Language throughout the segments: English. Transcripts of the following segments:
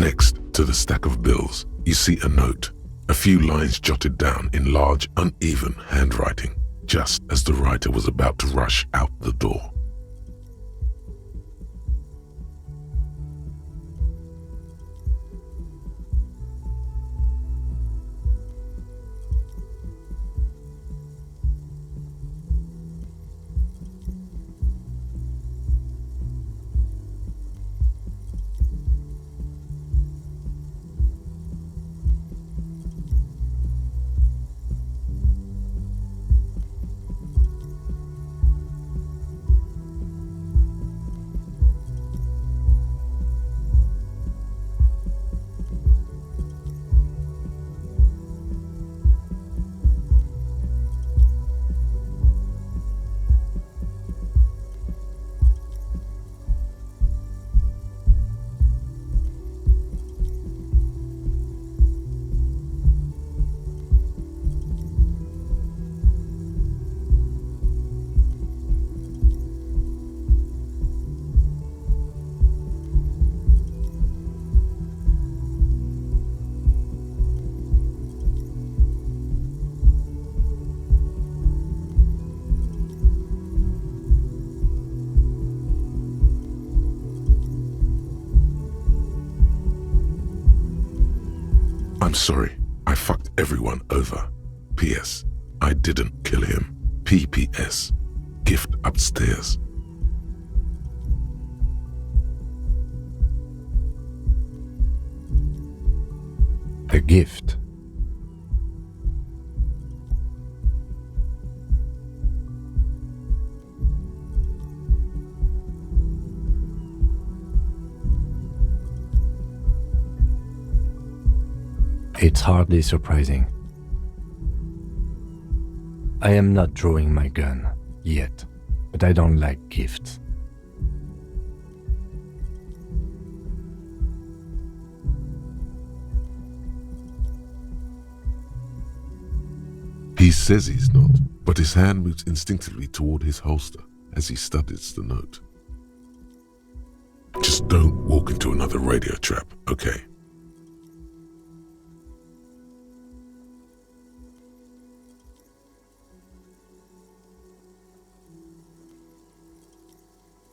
Next to the stack of bills, you see a note, a few lines jotted down in large, uneven handwriting, just as the writer was about to rush out the door. I'm sorry, I fucked everyone over. P.S. I didn't kill him. P.P.S. Gift upstairs. A gift. It's hardly surprising. I am not drawing my gun yet, but I don't like gifts. He says he's not, but his hand moves instinctively toward his holster as he studies the note. Just don't walk into another radio trap, okay?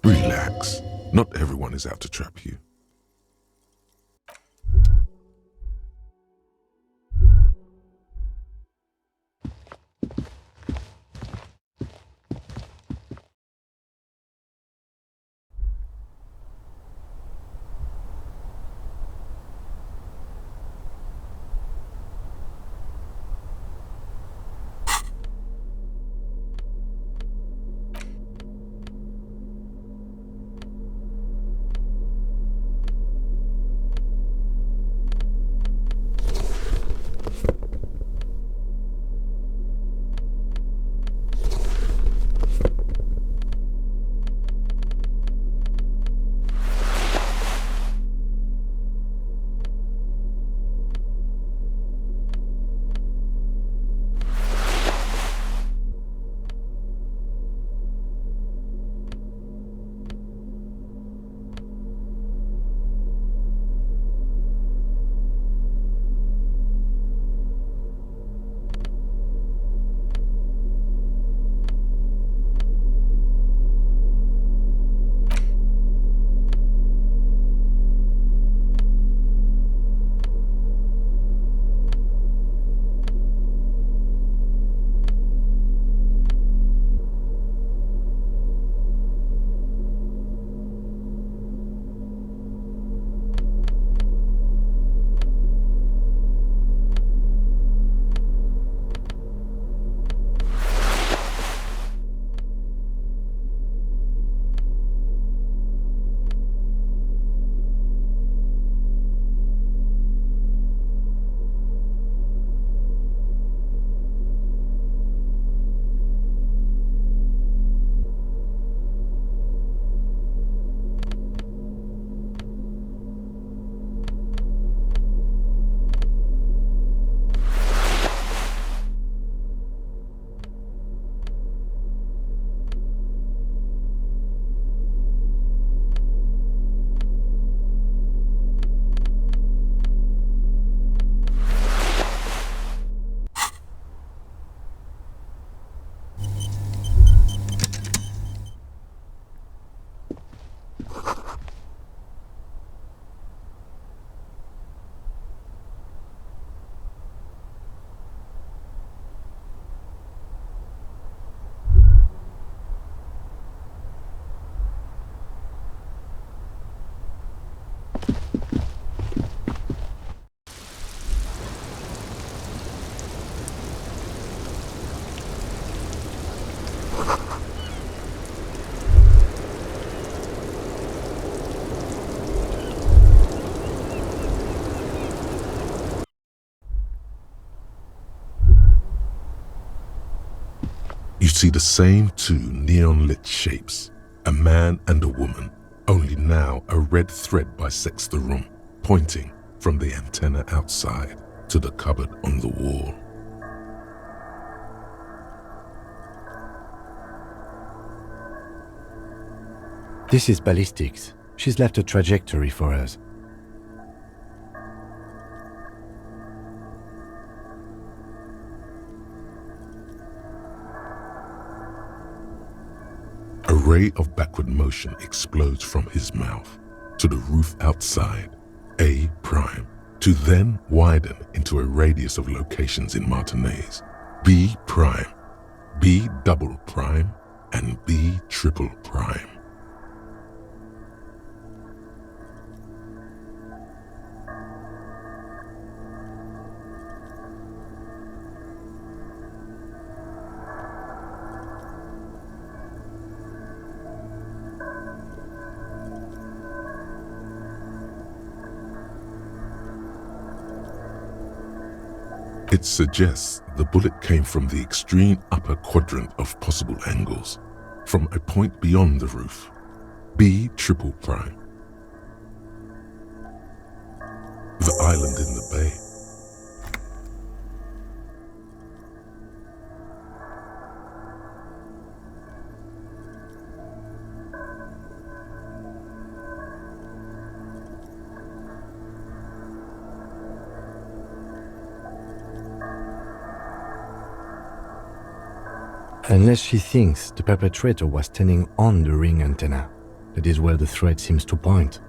Relax. Not everyone is out to trap you. see the same two neon-lit shapes, a man and a woman, only now a red thread bisects the room, pointing from the antenna outside to the cupboard on the wall. This is ballistics. She's left a trajectory for us. A ray of backward motion explodes from his mouth to the roof outside, A prime, to then widen into a radius of locations in Martinez, B prime, B double prime, and B triple prime. It suggests the bullet came from the extreme upper quadrant of possible angles, from a point beyond the roof, B triple prime. The island in the bay. Unless she thinks the perpetrator was standing on the ring antenna. That is where the thread seems to point.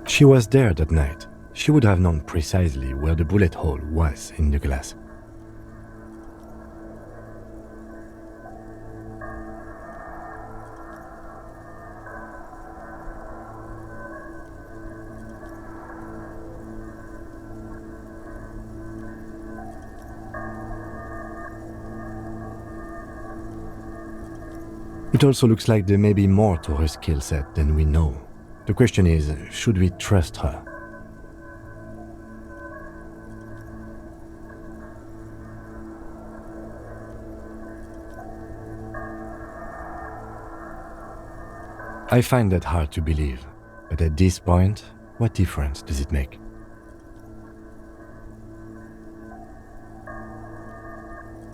She was there that night. She would have known precisely where the bullet hole was in the glass. It also looks like there may be more to her skill set than we know. The question is, should we trust her? I find that hard to believe, but at this point, what difference does it make?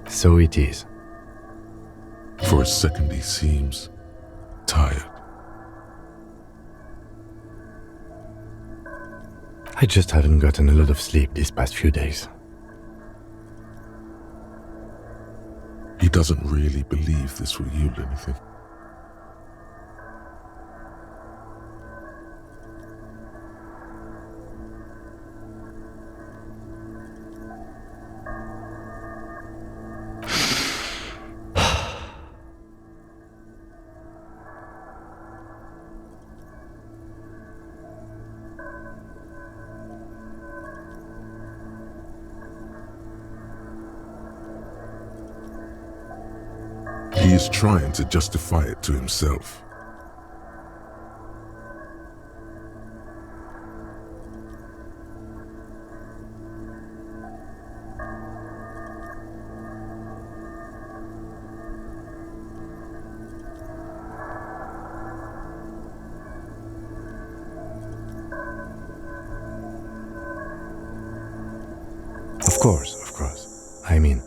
So it is. For a second he seems tired. I just haven't gotten a lot of sleep these past few days. He doesn't really believe this will yield anything. He is trying to justify it to himself. Of course. I mean,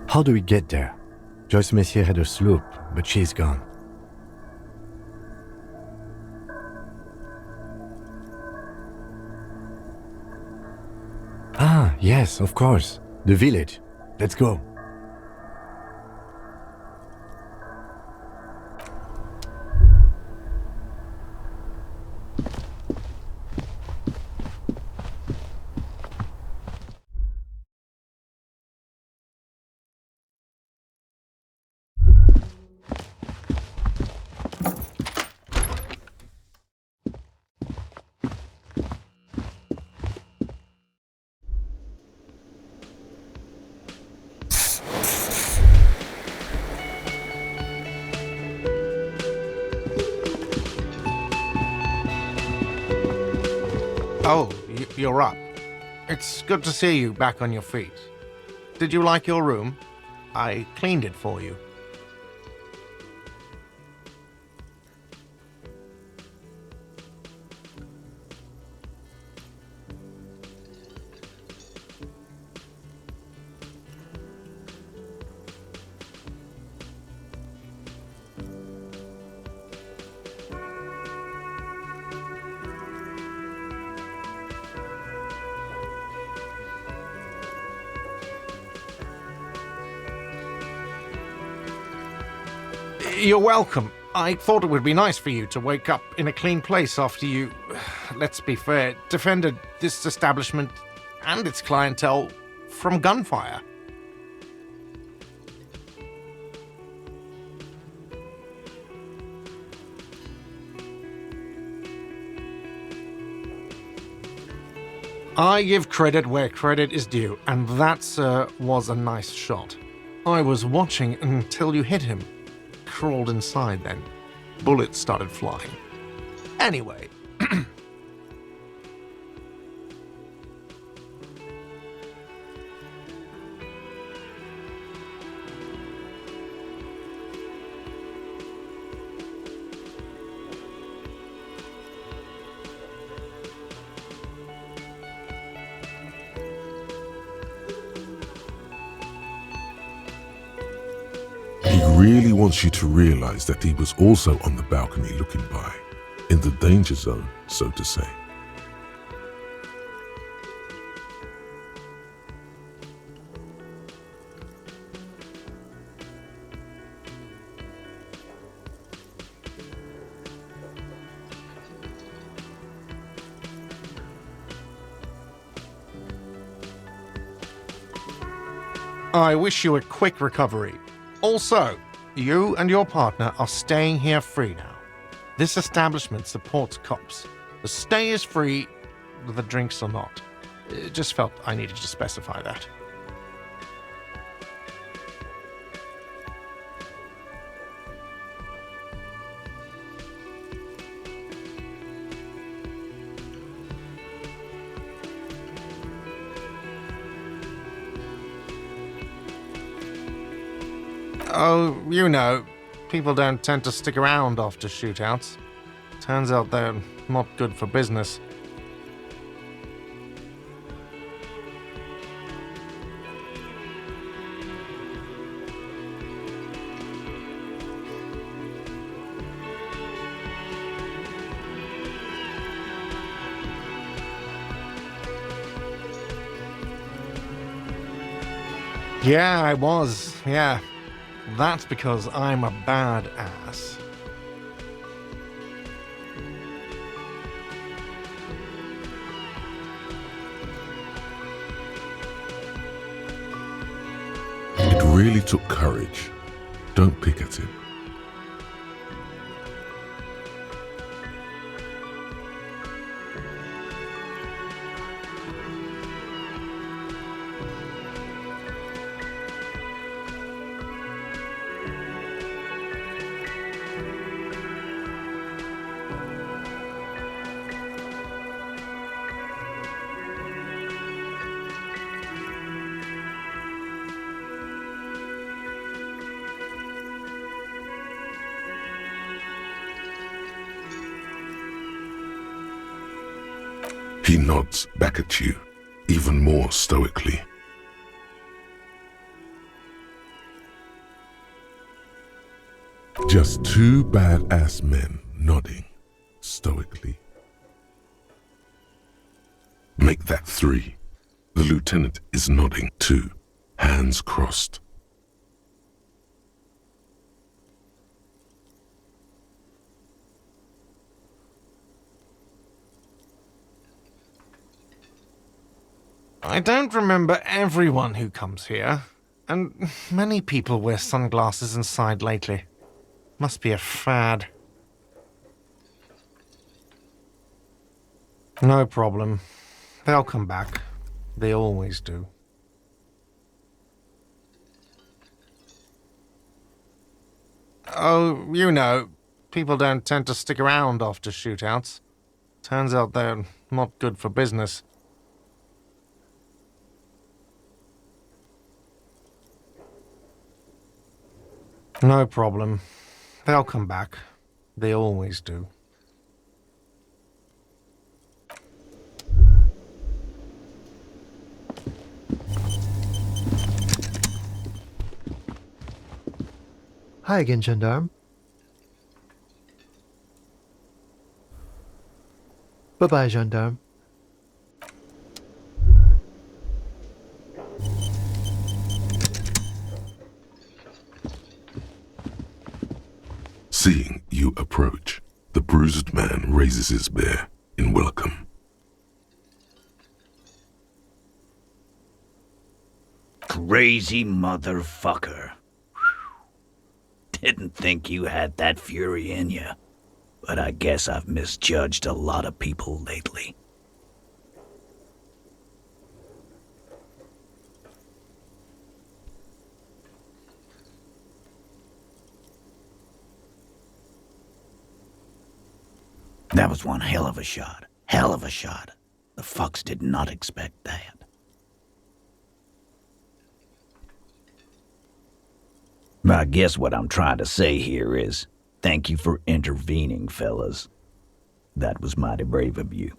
how do we get there? Joyce Messier had her sloop, but she's gone. Ah, yes, of course. The village. Let's go. Oh, you're up. It's good to see you back on your feet. Did you like your room? I cleaned it for you. You're welcome. I thought it would be nice for you to wake up in a clean place after you, let's be fair, defended this establishment and its clientele from gunfire. I give credit where credit is due, and that, sir, was a nice shot. I was watching until you hit him. Crawled inside then. Bullets started flying. Anyway. He really wants you to realize that he was also on the balcony looking by, in the danger zone, so to say. I wish you a quick recovery. Also, you and your partner are staying here free now. This establishment supports cops. The stay is free, the drinks are not. It just felt I needed to specify that. Oh, you know, people don't tend to stick around after shootouts. Turns out they're not good for business. Yeah, I was, yeah. That's because I'm a badass. It really took courage. Don't pick at him. He nods back at you, even more stoically. Just two badass men nodding stoically. Make that three. The lieutenant is nodding too, hands crossed. I don't remember everyone who comes here, and many people wear sunglasses inside lately. Must be a fad. No problem. They'll come back. They always do. Oh, you know, people don't tend to stick around after shootouts. Turns out they're not good for business. No problem. They'll come back. They always do. Hi again, gendarme. Bye-bye, gendarme. Seeing you approach, the bruised man raises his bear in welcome. Crazy motherfucker. Didn't think you had that fury in you, but I guess I've misjudged a lot of people lately. That was one hell of a shot. Hell of a shot. The fucks did not expect that. I guess what I'm trying to say here is, thank you for intervening, fellas. That was mighty brave of you.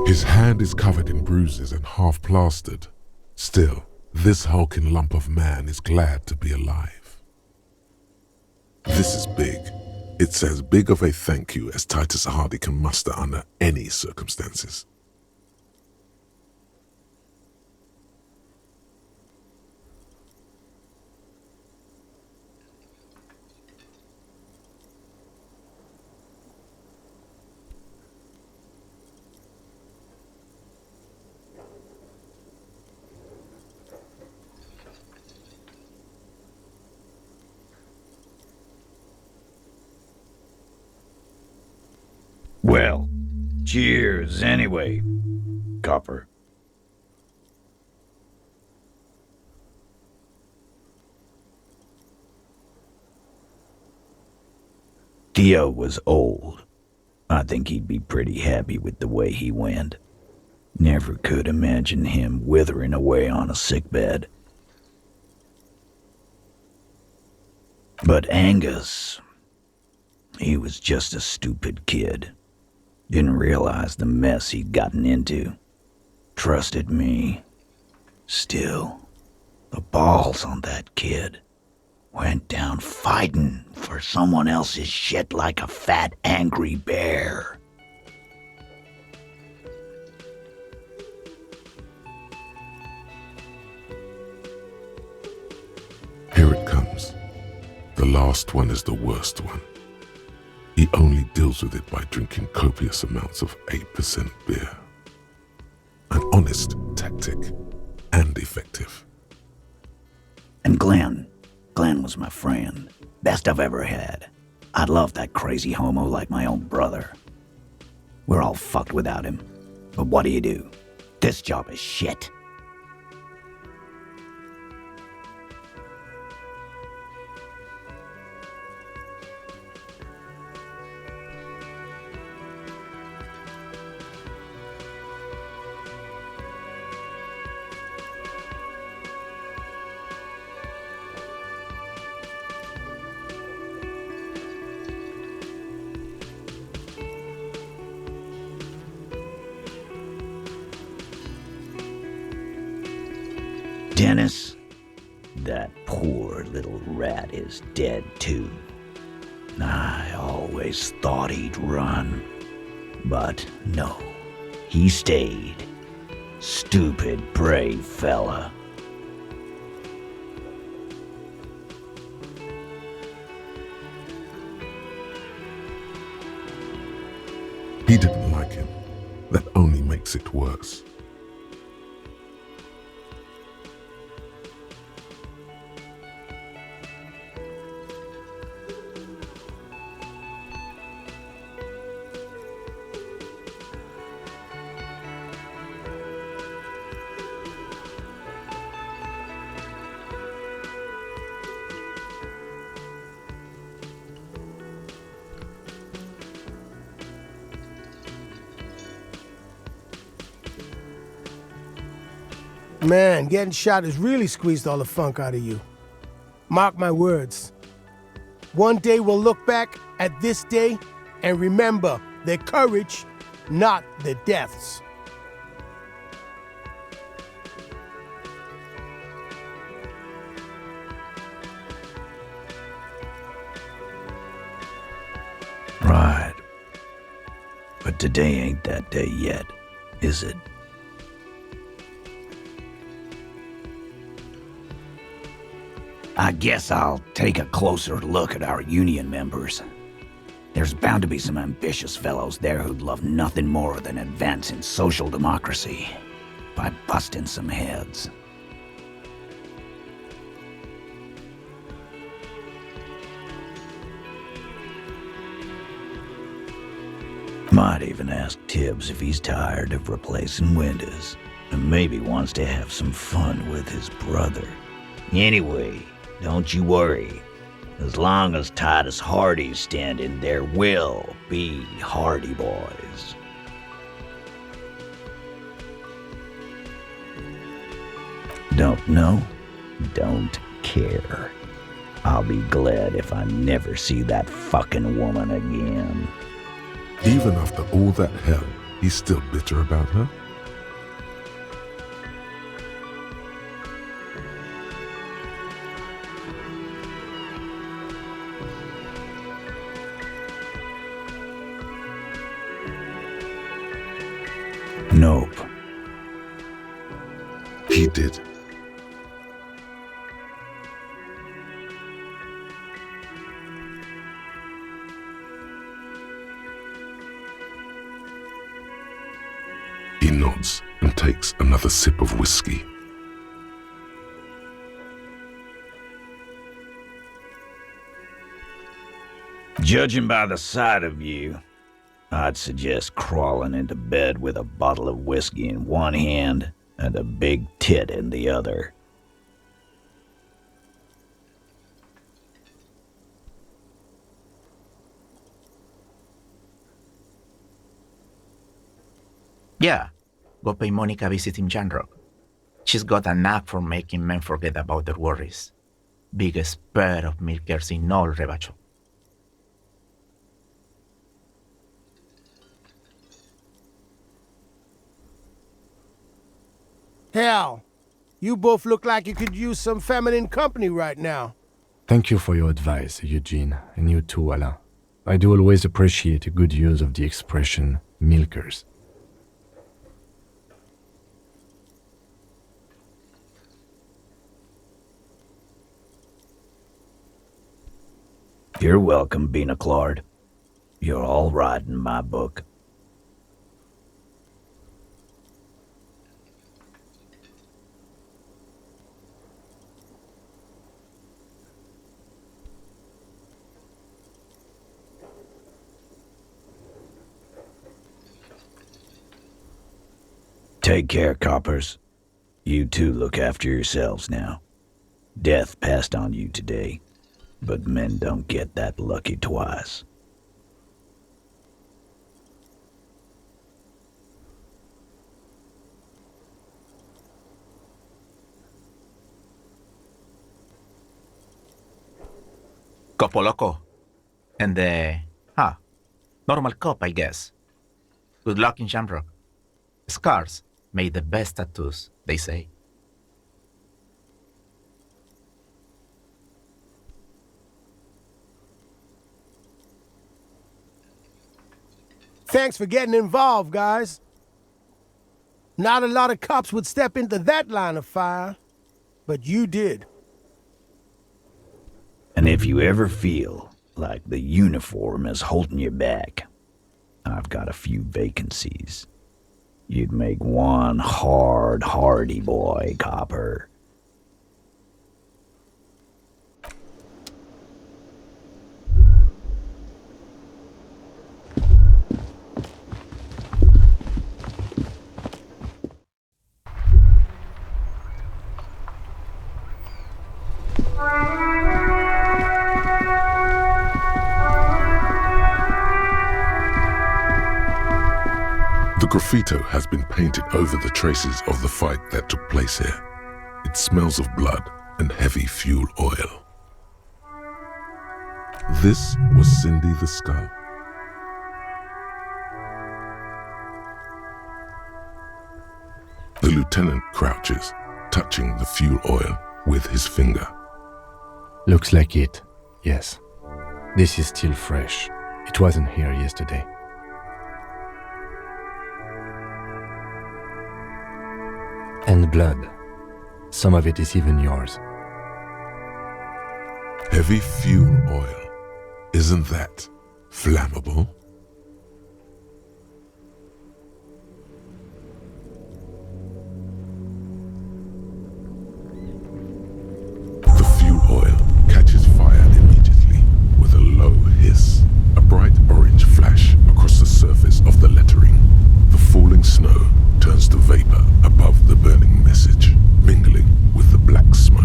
His hand is covered in bruises and half plastered. Still, this hulking lump of man is glad to be alive. This is big. It's as big of a thank you as Titus Hardy can muster under any circumstances. Well, cheers anyway, copper. Theo was old. I think he'd be pretty happy with the way he went. Never could imagine him withering away on a sickbed. But Angus, he was just a stupid kid. Didn't realize the mess he'd gotten into. Trusted me. Still, the balls on that kid. Went down fighting for someone else's shit like a fat, angry bear. Here it comes. The last one is the worst one. He only deals with it by drinking copious amounts of 8% beer. An honest tactic, and effective. And Glenn was my friend. Best I've ever had. I'd love that crazy homo like my own brother. We're all fucked without him. But what do? This job is shit. Dennis, that poor little rat is dead too. I always thought he'd run, but no, he stayed. Stupid, brave fella. He didn't like him. That only makes it worse. Man, getting shot has really squeezed all the funk out of you. Mark my words. One day we'll look back at this day and remember their courage, not their deaths. Right. But today ain't that day yet, is it? I guess I'll take a closer look at our union members. There's bound to be some ambitious fellows there who'd love nothing more than advancing social democracy by busting some heads. Might even ask Tibbs if he's tired of replacing windows, and maybe wants to have some fun with his brother. Anyway, don't you worry. As long as Titus Hardy's standing, there will be Hardy Boys. Don't know? Don't care. I'll be glad if I never see that fucking woman again. Even after all that hell, he's still bitter about her? Nope. He did. He nods and takes another sip of whiskey. Judging by the sight of you, I'd suggest crawling into bed with a bottle of whiskey in one hand and a big tit in the other. Yeah, go pay Monica visiting Janrock. She's got a knack for making men forget about their worries. Biggest pair of milkers in all Revachol. Hell, you both look like you could use some feminine company right now. Thank you for your advice, Eugene, and you too, Alain. I do always appreciate a good use of the expression milkers. You're welcome, Bina Claude. You're all right in my book. Take care, coppers. You two look after yourselves now. Death passed on you today, but men don't get that lucky twice. Copo Loco. And normal cop, I guess. Good luck in Shamrock. Scars made the best tattoos, they say. Thanks for getting involved, guys. Not a lot of cops would step into that line of fire, but you did. And if you ever feel like the uniform is holding you back, I've got a few vacancies. You'd make one hardy boy, copper. The Graffito has been painted over the traces of the fight that took place here. It smells of blood and heavy fuel oil. This was Cindy the Skull. The lieutenant crouches, touching the fuel oil with his finger. Looks like it, yes. This is still fresh. It wasn't here yesterday. And blood. Some of it is even yours. Heavy fuel oil. Isn't that flammable? The fuel oil catches fire immediately with a low hiss. A bright orange flash across the surface of the lettering. The falling snow turns to vapor above the burning message, mingling with the black smoke.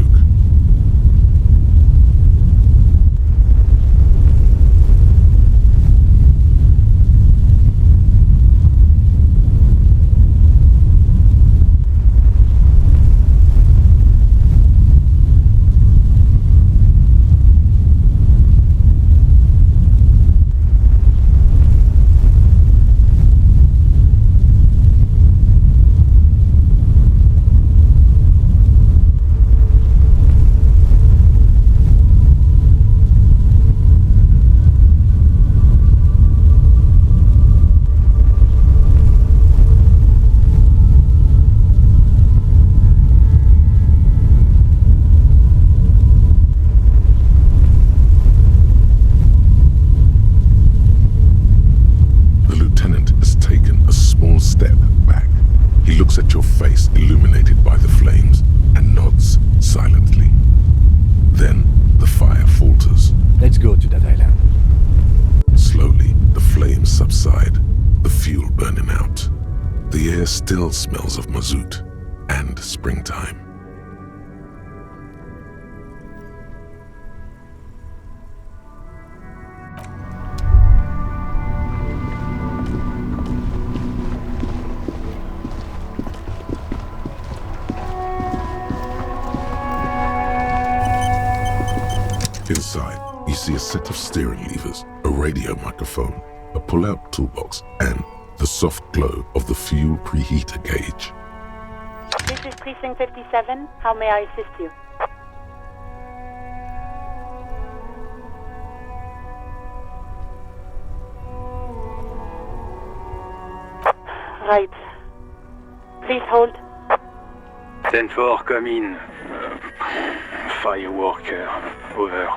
At your face illuminated by the flames and nods silently. Then the fire falters. Let's go to that island. Slowly, the flames subside, the fuel burning out. The air still smells of mazout and springtime. Inside, you see a set of steering levers, a radio microphone, a pull-out toolbox, and the soft glow of the fuel preheater gauge. This is Precinct 57. How may I assist you? Right. Please hold. 10-4, come in. Fireworker, over.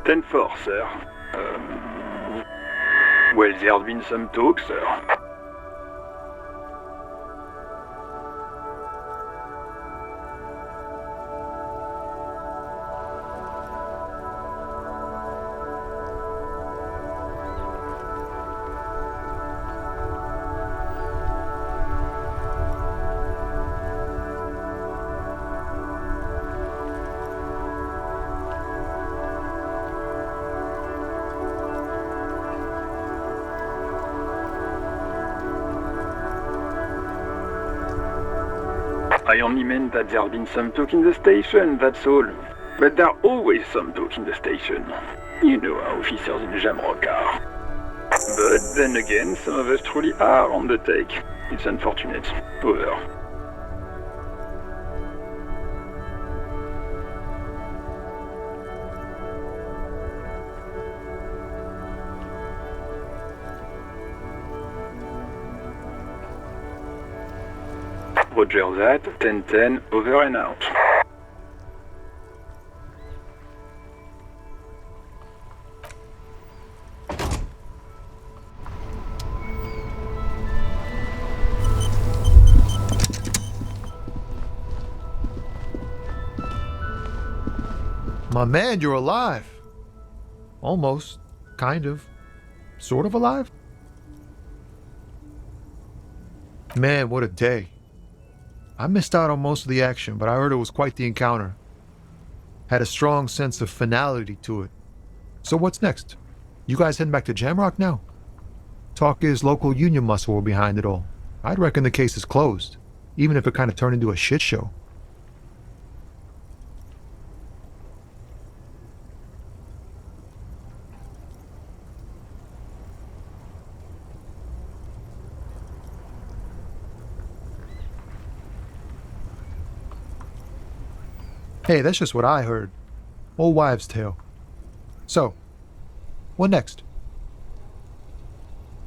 Ten four, sir. Well, there's been some talk, sir. I only meant that there's been some talk in the station, that's all. But there's always some talk in the station. You know how officers in Jamrock are. But then again, some of us truly are on the take. It's unfortunate. Over. Roger that, 10-10, over and out. My man, you're alive. almost, kind of, sort of alive. Man, what a day. I missed out on most of the action, but I heard it was quite the encounter. Had a strong sense of finality to it. So what's next? You guys heading back to Jamrock now? Talk is local union muscle were behind it all. I'd reckon the case is closed, even if it kind of turned into a shit show. Hey, that's just what I heard. Old wives' tale. So, what next?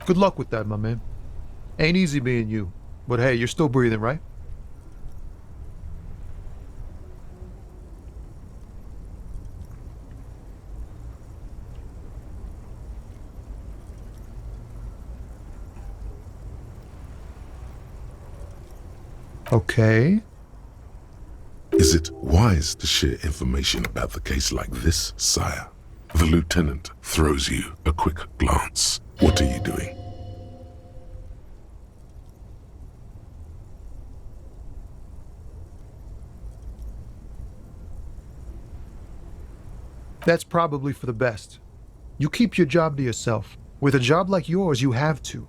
Good luck with that, my man. Ain't easy being you, but hey, you're still breathing, right? Okay. Is it wise to share information about the case like this, sire? The lieutenant throws you a quick glance. What are you doing? That's probably for the best. You keep your job to yourself. With a job like yours, you have to.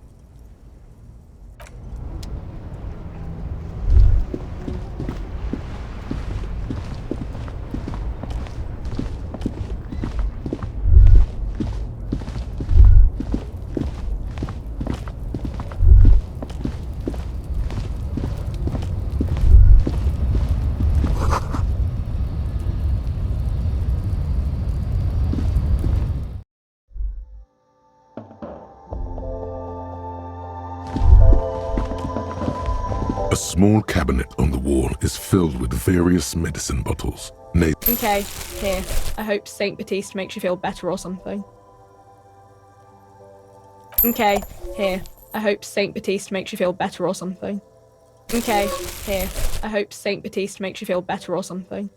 A small cabinet on the wall is filled with various medicine bottles. Okay, here. I hope Saint Baptiste makes you feel better or something. Okay, here. I hope Saint Baptiste makes you feel better or something. Okay, here. I hope Saint Baptiste makes you feel better or something.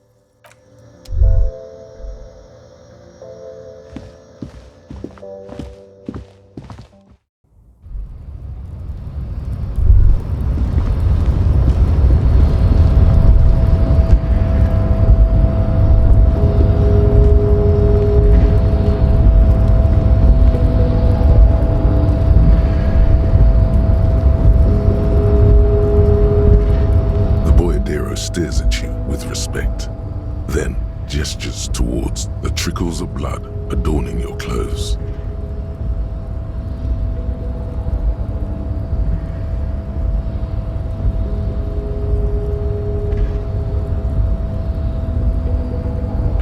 Stares at you with respect, then gestures towards the trickles of blood adorning your clothes.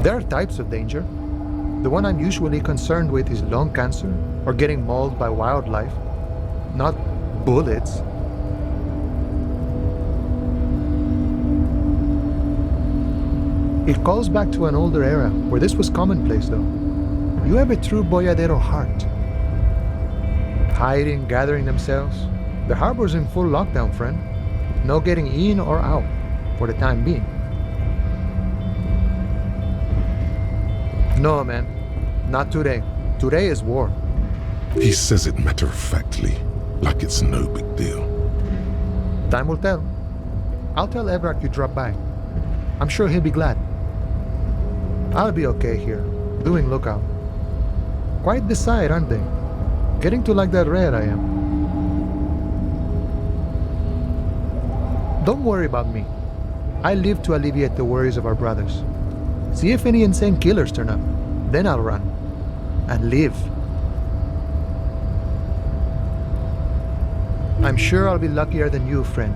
There are types of danger. The one I'm usually concerned with is lung cancer or getting mauled by wildlife, not bullets. It calls back to an older era where this was commonplace, though. You have a true boyadero heart. Hiding, gathering themselves. The harbor's in full lockdown, friend. No getting in or out, for the time being. No, man. Not today. Today is war. He says it matter-of-factly, like it's no big deal. Time will tell. I'll tell Embark you dropped by. I'm sure he'll be glad. I'll be okay here, doing lookout. Quite the sight, aren't they? Getting to like that red I am. Don't worry about me. I live to alleviate the worries of our brothers. See if any insane killers turn up. Then I'll run. And live. I'm sure I'll be luckier than you, friend.